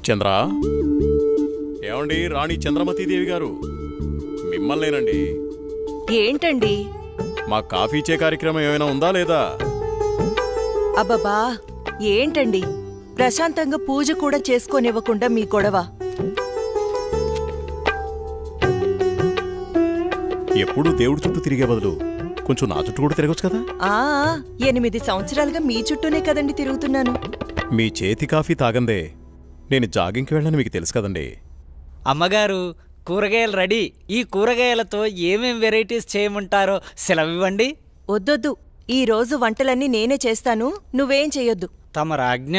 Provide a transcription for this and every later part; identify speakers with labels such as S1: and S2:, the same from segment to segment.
S1: చంద్ర, ఏమండి రాణి చంద్రమతీదేవి గారు, మిమ్మల్నేనండి.
S2: ఏంటండి?
S1: మా కాఫీ ఇచ్చే కార్యక్రమం ఏమైనా ఉందా లేదా?
S2: అబ్బబ్బా, ఏంటండి ప్రశాంతంగా పూజ కూడా చేసుకోనివ్వకుండా మీ గొడవ?
S1: ఎప్పుడు దేవుడి చుట్టూ తిరిగే బదులు కొంచెం నా చుట్టూ కూడా తిరగచ్చు కదా.
S2: 8 సంవత్సరాలుగా మీ చుట్టూనే కదండి తిరుగుతున్నాను.
S1: మీ చేతి కాఫీ తాగందే నేను జాగింగ్కి వెళ్ళని మీకు తెలుసు కదండి.
S3: అమ్మగారు, కూరగాయలు రెడీ. ఈ కూరగాయలతో ఏమేం వెరైటీస్ చేయమంటారో సెలవివ్వండి.
S2: వద్దొద్దు, ఈ రోజు వంటలన్నీ నేనే చేస్తాను, నువ్వేం చెయ్యొద్దు.
S3: తమ రాజ్ఞ.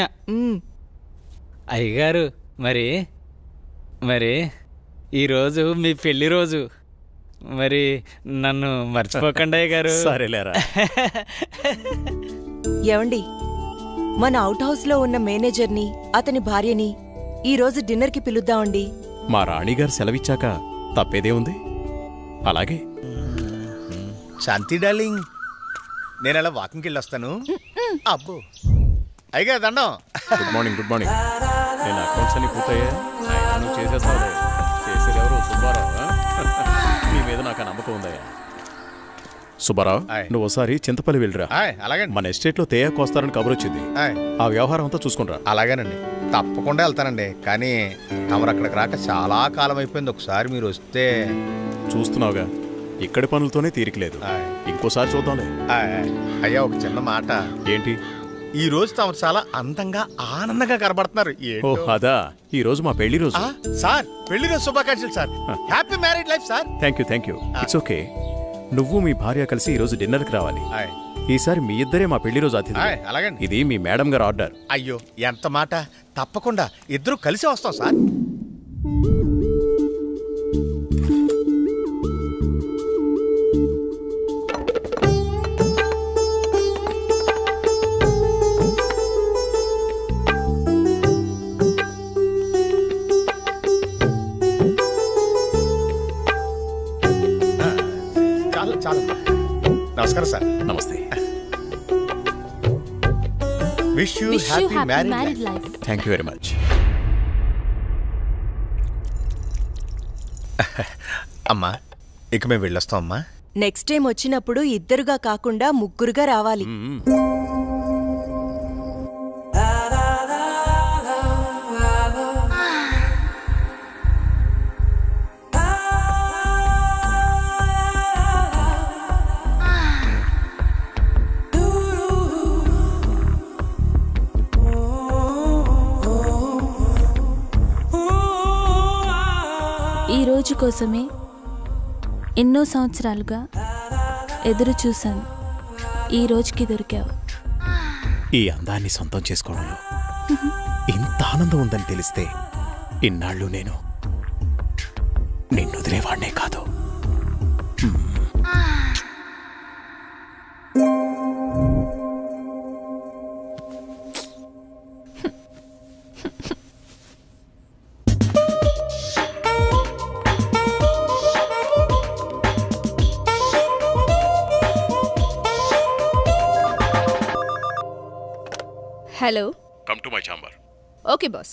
S3: అయ్యగారు, మరి ఈరోజు మీ పెళ్లి రోజు, మరి నన్ను మర్చిపోకండి అయ్యగారు.
S1: సరేలేరా.
S2: ఏవండి, మన అవుట్ హౌస్ లో ఉన్న మేనేజర్ని అతని భార్యని ఈ రోజు డిన్నర్కి పిలుద్దామండి.
S1: మా రాణిగారు సెలవిచ్చాక తప్పేదే ఉంది. అలాగే.
S4: శాంతి డార్లింగ్, నేను అలా వాకింగ్కి వెళ్ళొస్తాను. అబ్బో అయ్యగా దండం.
S1: Good morning. Good morning. నేను అకౌంట్స్ అన్ని పూర్తయ్యా. నువ్వు చేసేస్తావు. చేసేది ఎవరు? సుబ్బారావు. నీ మీద నాకు నమ్మకం ఉందయ్యా. సుబ్బారావు, నువ్వు ఒకసారి చింతపల్లి వెళ్ళిరా.
S4: అలాగే.
S1: మన ఎస్టేట్లో తేయాకు వస్తారని కబురు వచ్చింది. ఆ వ్యవహారం అంతా చూసుకుంటా.
S4: అలాగేనండి, తప్పకుండా వెళ్తానండి. కానీ తమరు అక్కడికి రాక చాలా కాలం అయిపోయింది. ఒకసారి మీరు వస్తే.
S1: చూస్తున్నావుగా, ఇక్కడి పనులతోనే తీరికలేదు. ఇంకోసారి చూద్దాంలే.
S4: అయ్యా, ఒక చిన్న మాట.
S1: ఏంటి?
S4: ఈ రోజు తమరు చాలా అందంగా ఆనందంగా కనబడుతున్నారు.
S1: అదా, ఈ రోజు మా పెళ్లి రోజు.
S4: సార్, పెళ్లి రోజు శుభాకాంక్షలు sir. Happy married life sir.
S1: Thank you. It's okay. నువ్వు మీ భార్య కలిసి ఈ రోజు డిన్నర్కి రావాలి. ఈసారి మీ ఇద్దరే మా పెళ్లి రోజు అతిథి.
S4: అలాగండి.
S1: ఇది మీ మేడం గారు ఆర్డర్.
S4: అయ్యో, ఎంత మాట. తప్పకుండా ఇద్దరు కలిసి వస్తాం సార్. చాలు. నమస్కారం సార్.
S1: నమస్తే.
S4: Wish you happy married life.
S1: Thank you very much.
S4: అమ్మా, ఇక మేము వెళ్ళొస్తాం అమ్మా.
S2: నెక్స్ట్ టైం వచ్చినప్పుడు ఇద్దరుగా కాకుండా ముగ్గురుగా రావాలి.
S5: ఈ రోజు కోసమే ఎన్నో సంవత్సరాలుగా ఎదురు చూశాను. ఈ రోజుకి దొరికావు.
S1: ఈ అందాన్ని సొంతం చేసుకోవడంలో ఇంత ఆనందం ఉందని తెలిస్తే ఇన్నాళ్ళు నేను నిన్ను వదిలేవాడినే కాదు.
S6: Hello,
S1: come to my chamber.
S6: Okay boss.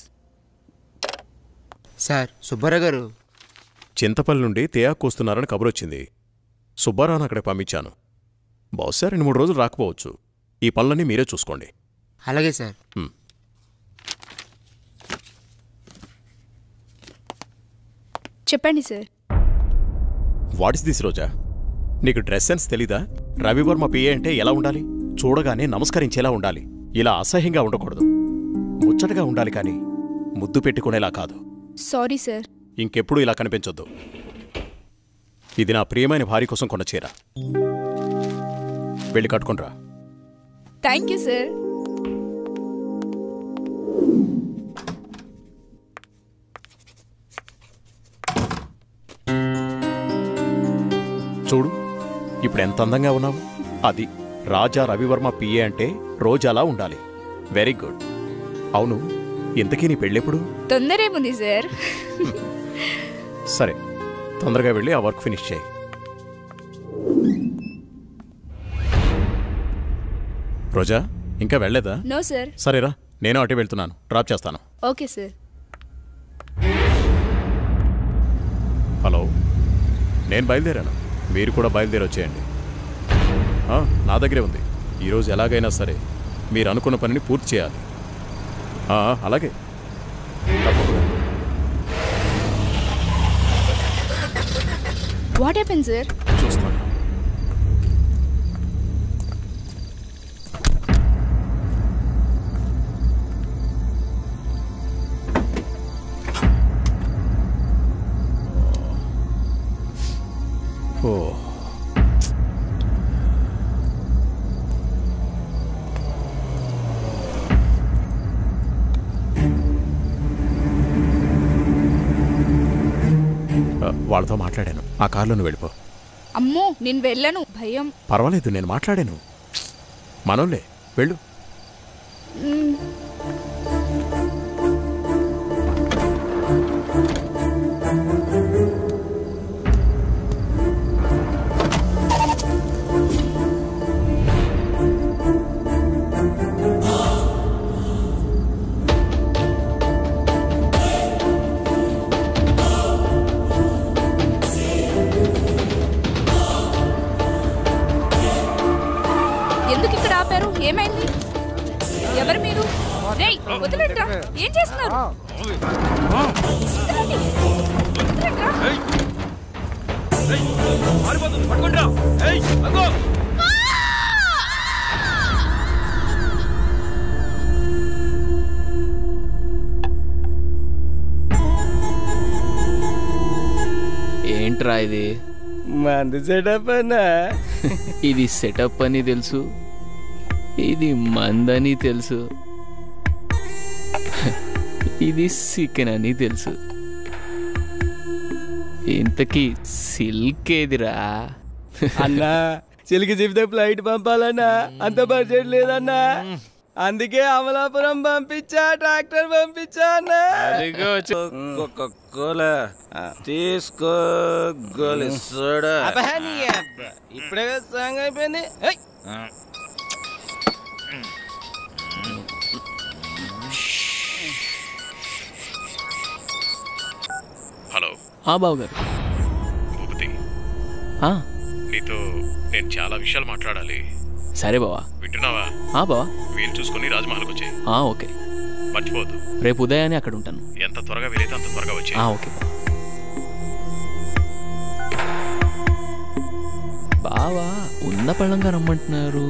S7: Sir, Subbarao గారు
S1: చింతపల్లి నుండి తేయాకు వస్తున్నారని కబురు వచ్చింది. సుబ్బారావును అక్కడికి పంపించాను. బహుశా 2-3 రోజులు రాకపోవచ్చు. ఈ పనులన్నీ మీరే చూసుకోండి.
S7: అలాగే సార్.
S6: చెప్పండి సార్.
S1: వాట్ ఇస్ దిస్ రోజా? నీకు డ్రెస్ సెన్స్ తెలీదా? రవివర్మ పిఏ అంటే ఎలా ఉండాలి? చూడగానే నమస్కరించేలా ఉండాలి. ఇలా అసహ్యంగా ఉండకూడదు. ముచ్చటగా ఉండాలి, కానీ ముద్దు పెట్టుకునేలా కాదు.
S6: Sorry sir.
S1: ఇంకెప్పుడు ఇలా కనిపించొద్దు. ఇది నా ప్రియమైన భార్య కోసం కొన్న చీర. వెళ్ళి కట్టుకునిరా.
S6: Thank you sir.
S1: చూడు, ఇప్పుడు ఎంత అందంగా ఉన్నావు. అది రాజా రవివర్మ పిఏ అంటే రోజాలా ఉండాలి. Very good. అవును, ఇంతకీ నీ పెళ్ళెప్పుడు?
S6: తొందరేముంది సార్.
S1: సరే, తొందరగా వెళ్ళి ఆ వర్క్ ఫినిష్ చేయి. రోజా, ఇంకా వెళ్ళలేదా?
S6: No sir.
S1: సరేరా, నేను అటే వెళ్తున్నాను. డ్రాప్ చేస్తాను.
S6: Okay sir.
S1: హలో, నేను బయలుదేరాను, మీరు కూడా బయలుదేరి వచ్చేయండి. నా దగ్గరే ఉంది. ఈరోజు ఎలాగైనా సరే మీరు అనుకున్న పనిని పూర్తి చేయాలి. అలాగే తప్పకుండా.
S6: What happen sir?
S1: చూస్తాను. వాళ్ళతో మాట్లాడాను. ఆ కార్లో నువ్వు వెళ్ళిపో.
S6: అమ్మో, నేను వెళ్ళను, భయం.
S1: పర్వాలేదు, నేను మాట్లాడాను. మనోళ్ళే, వెళ్ళు.
S6: ఎందుకు ఇక్కడ ఆపారు? ఏమైంది? ఎవరు మీరు? రేయ్, వదిలేండ్రా. ఏం చేస్తున్నారు?
S3: ఏంట్రా ఇది?
S8: మంది సెటప్ అన్నా.
S3: ఇది సెటప్ అని తెలుసు, ఇది మందని తెలుసు, ఇది చికెన్ అని తెలుసు. ఇంతకీ సిల్క్ ఏదిరా?
S8: అన్నా, చిలికి చెప్తే ఫ్లైట్ పంపాలన్నా, అంత బడ్జెట్ లేదన్నా. అందుకే అమలాపురం పంపించా, ట్రాక్టర్ పంపించా అన్నా.
S7: తీసుకో గోలి సోడా.
S8: ఇప్పుడే సాంగ్ అయిపోయింది.
S1: హలో.
S3: బావగారు.
S1: భూపతి, నీతో నేను చాలా విషయాలు మాట్లాడాలి.
S3: సరే బావా.
S1: వింటున్నావా?
S3: బావా,
S1: వీలు చూసుకుని రాజమహల్కి వచ్చాయి.
S3: ఓకే.
S1: మర్చిపోవద్దు.
S3: రేపు ఉదయాన్నే అక్కడ ఉంటాను.
S1: ఎంత త్వరగా వీలైతే అంత త్వరగా వచ్చాయి.
S3: ఓకే బావా. ఉన్న పళ్ళంగా రమ్మంటున్నారు.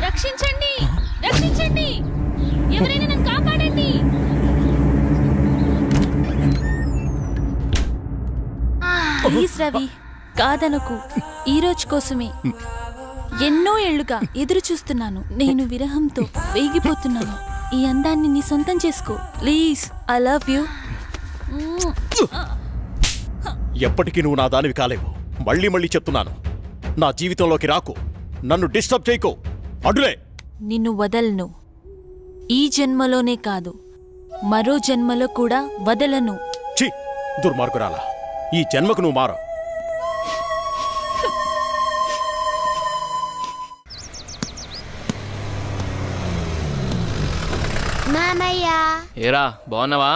S5: రక్షించండి, రక్షించండి, ఎవరైనా నన్ను కాపాడండి. ప్లీజ్ రవి, కాదనకు. ఈ రోజు కోసమే ఎన్నో ఏళ్లుగా ఎదురు చూస్తున్నాను. నేను విరహంతో వేగిపోతున్నాను. ఈ అందాన్ని నీ సొంతం చేసుకో ప్లీజ్. I love you.
S1: ఎప్పటికీ నువ్వు నా దానివి కాలేవు. మళ్ళీ మళ్ళీ చెప్తున్నాను, నా జీవితంలోకి రాకు, నన్ను డిస్టర్బ్ చేయకు. అడులే.
S5: నిన్ను వదలను. ఈ జన్మలోనే కాదు, మరో జన్మలో కూడా వదలను.
S1: ఛీ, దుర్మార్గురాలా, ఈ జన్మకు నువ్వు మారు.
S3: ఏరా, బాగున్నావా?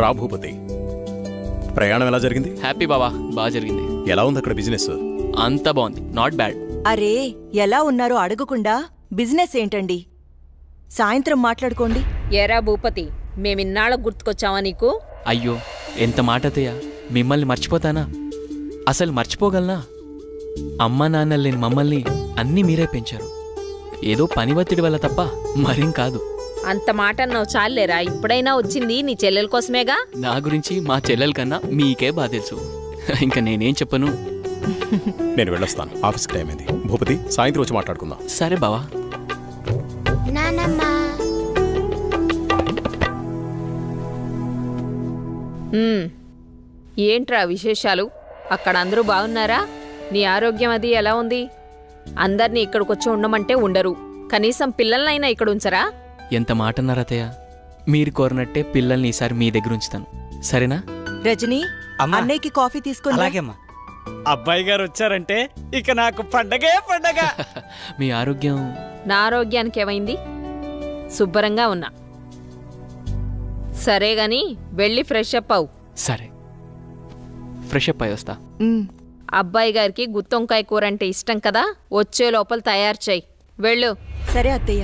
S1: రా భూపతి, ప్రయాణం ఎలా జరిగింది?
S3: హ్యాపీ బావా, బాగా జరిగింది.
S1: ఎలా ఉంది అక్కడ బిజినెస్?
S3: అంతా బాగుంది, నాట్ బ్యాడ్.
S2: అరే, ఎలా ఉన్నారో అడగకుండా బిజినెస్ ఏంటండి? సాయంత్రం మాట్లాడుకోండి.
S9: ఏరా భూపతి, మేమిన్నాళ్ళకు గుర్తుకొచ్చావా నీకు?
S3: అయ్యో, ఎంత మాట అత్తయ్య, మిమ్మల్ని మర్చిపోతానా? అసలు మర్చిపోగలనా? అమ్మా నాన్న లేని మమ్మల్ని అన్నీ మీరే పెంచారు. ఏదో పని ఒత్తిడి వల్ల తప్ప మరేం కాదు.
S9: అంత మాట అన్నావు చాలేరా. ఇప్పుడైనా వచ్చింది నీ చెల్లెల కోసమేగా.
S3: నా గురించి మా చెల్లెల కన్నా మీకే బాగా తెలుసు. ఇంకా నేనేం చెప్పను.
S1: నేను వెళ్ళొస్తాను, ఆఫీస్కి టైం అయింది. భూపతి, సాయంత్రం వచ్చి మాట్లాడుకుందాం.
S3: సరే బావా.
S9: ఏంట్రా విశేషాలు? అక్కడ అందరూ బాగున్నారా? నీ ఆరోగ్యం అది ఎలా ఉంది? అందరినీ ఇక్కడికొచ్చి ఉండమంటే ఉండరు. కనీసం పిల్లలనైనా ఇక్కడ ఉంచరా?
S3: ఎంత మాట అన్నారు అత్తయ్య. మీరు కోరినట్టే పిల్లల్ని ఈసారి మీ దగ్గర ఉంచుతాను, సరేనా?
S2: రజనీ, అన్నయ్యకి కాఫీ తీసుకుని.
S8: అలాగేమ్మా. అబ్బాయి గారు వచ్చారంటే ఇక నాకు పండగే పండగ.
S3: మీ ఆరోగ్యం?
S9: నా ఆరోగ్యానికి ఏమైంది? శుభ్రంగా ఉన్నా. సరే గాని వెళ్ళి ఫ్రెష్ అప్ అవు.
S3: సరే, ఫ్రెష్ అప్ అయి వస్తా.
S9: అబ్బాయి గారికి గుత్తొంకాయ కూర అంటే ఇష్టం కదా, వచ్చే లోపల తయారు చెయ్యి. వెళ్ళు.
S2: సరే అత్తయ్య.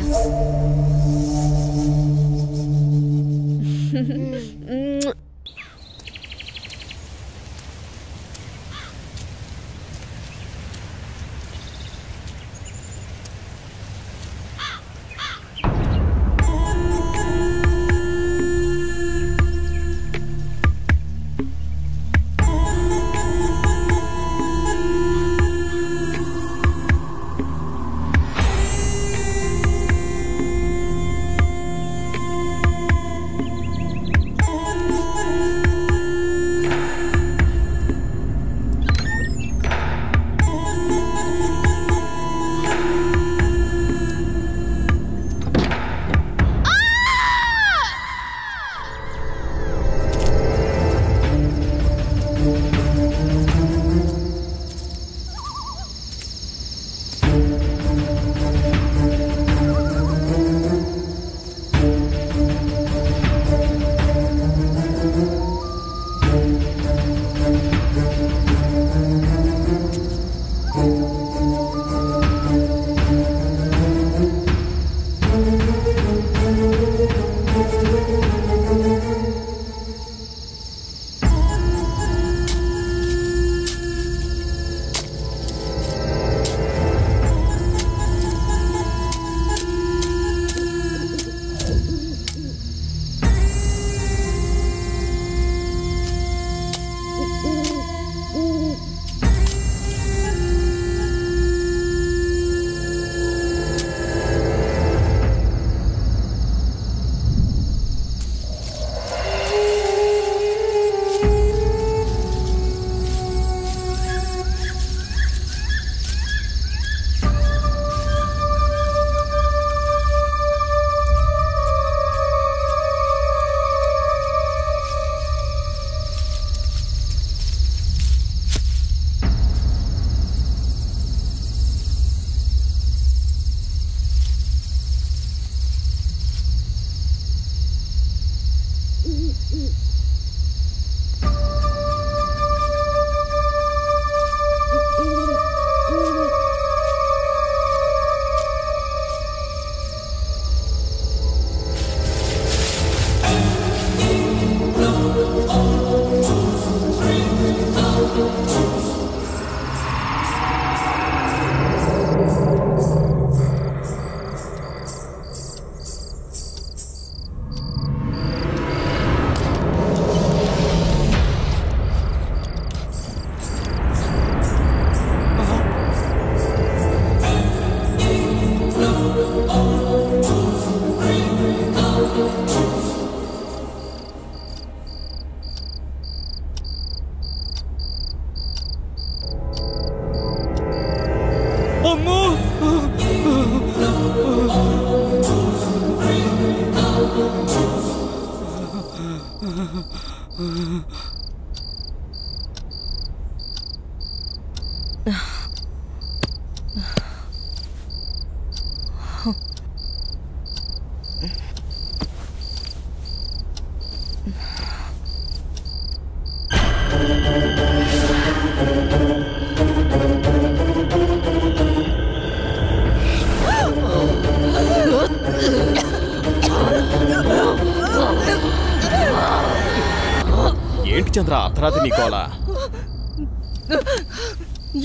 S1: ఏంటి చంద్ర అర్ధరాత్రి నీకోలా?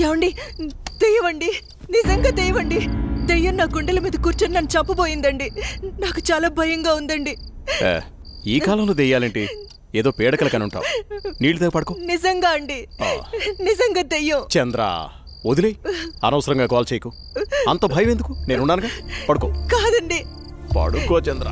S2: ఏమండి, దెయ్యమండి, నిజంగా దెయ్యమండి. దెయ్యం నా గుండెల మీద కూర్చొని నన్ను చంపబోయిందండి. నాకు చాలా భయంగా ఉందండి.
S1: ఈ కాలంలో దెయ్యాలేంటి? ఏదో పేడకల కనుంటావు. నీళ్ళు పడుకో.
S2: నిజంగా అండి, నిజంగా దెయ్యం.
S1: చంద్ర వదిలే, అనవసరంగా కాల్ చేయకు. అంత భయం ఎందుకు? నేనున్నానుగా, పడుకో.
S2: కాదండి,
S1: పడుకో చంద్ర.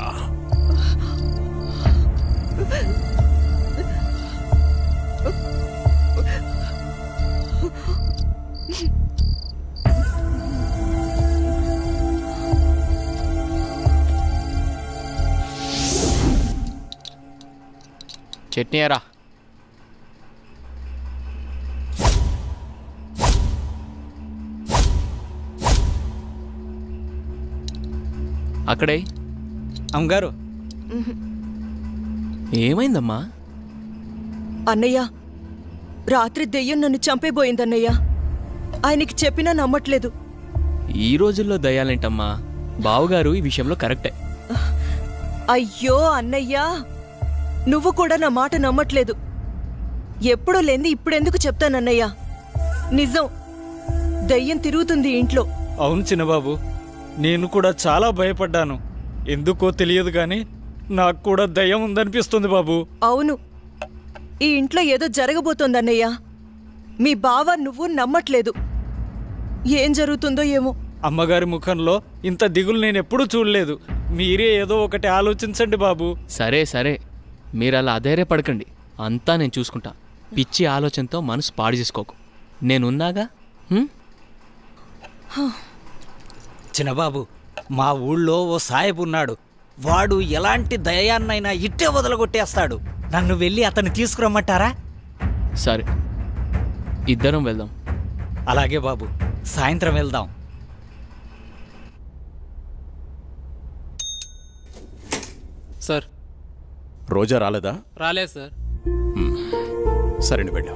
S3: చట్నీ ఎరా. అక్కడే.
S8: అమ్మగారు
S3: ఏమైందమ్మా?
S2: అన్నయ్య, రాత్రి దెయ్యం నన్ను చంపేబోయిందన్నయ్య. ఆయనకి చెప్పినా నమ్మట్లేదు.
S3: ఈ రోజుల్లో దయ్యాలేంటమ్మా? బావుగారు ఈ విషయంలో కరెక్టే.
S2: అయ్యో అన్నయ్యా, నువ్వు కూడా నా మాట నమ్మట్లేదు. ఎప్పుడూ లేంది ఇప్పుడెందుకు చెప్తానన్నయ్యా? నిజం, దయ్యం తిరుగుతుంది ఇంట్లో.
S10: అవును చిన్నబాబు, నేను కూడా చాలా భయపడ్డాను. ఎందుకో తెలియదు కానీ నాకు కూడా దయ్యం ఉందనిపిస్తుంది బాబు.
S2: అవును, ఈ ఇంట్లో ఏదో జరగబోతోందన్నయ్యా. మీ బావ నువ్వు నమ్మట్లేదు. ఏం జరుగుతుందో ఏమో.
S10: అమ్మగారి ముఖంలో ఇంత దిగులు నేను ఎప్పుడూ చూడలేదు. మీరే ఏదో ఒకటి ఆలోచించండి బాబు.
S3: సరే సరే, మీరు అలా అధైర్యపడకండి. అంతా నేను చూసుకుంటా. పిచ్చి ఆలోచనతో మనసు పాడు చేసుకోకు. నేనున్నాగా.
S11: చిన్నబాబు, మా ఊళ్ళో ఓ సాయబు ఉన్నాడు. వాడు ఎలాంటి దయాన్నైనా ఇట్టే వదలగొట్టేస్తాడు. నన్ను వెళ్ళి అతన్ని తీసుకురమ్మంటారా?
S3: సరే, ఇద్దరం వెళ్దాం.
S11: అలాగే బాబు, సాయంత్రం వెళ్దాం.
S1: సార్, రోజా రాలేదా?
S12: రాలేదు సార్.
S1: సరే, వెళ్ళు.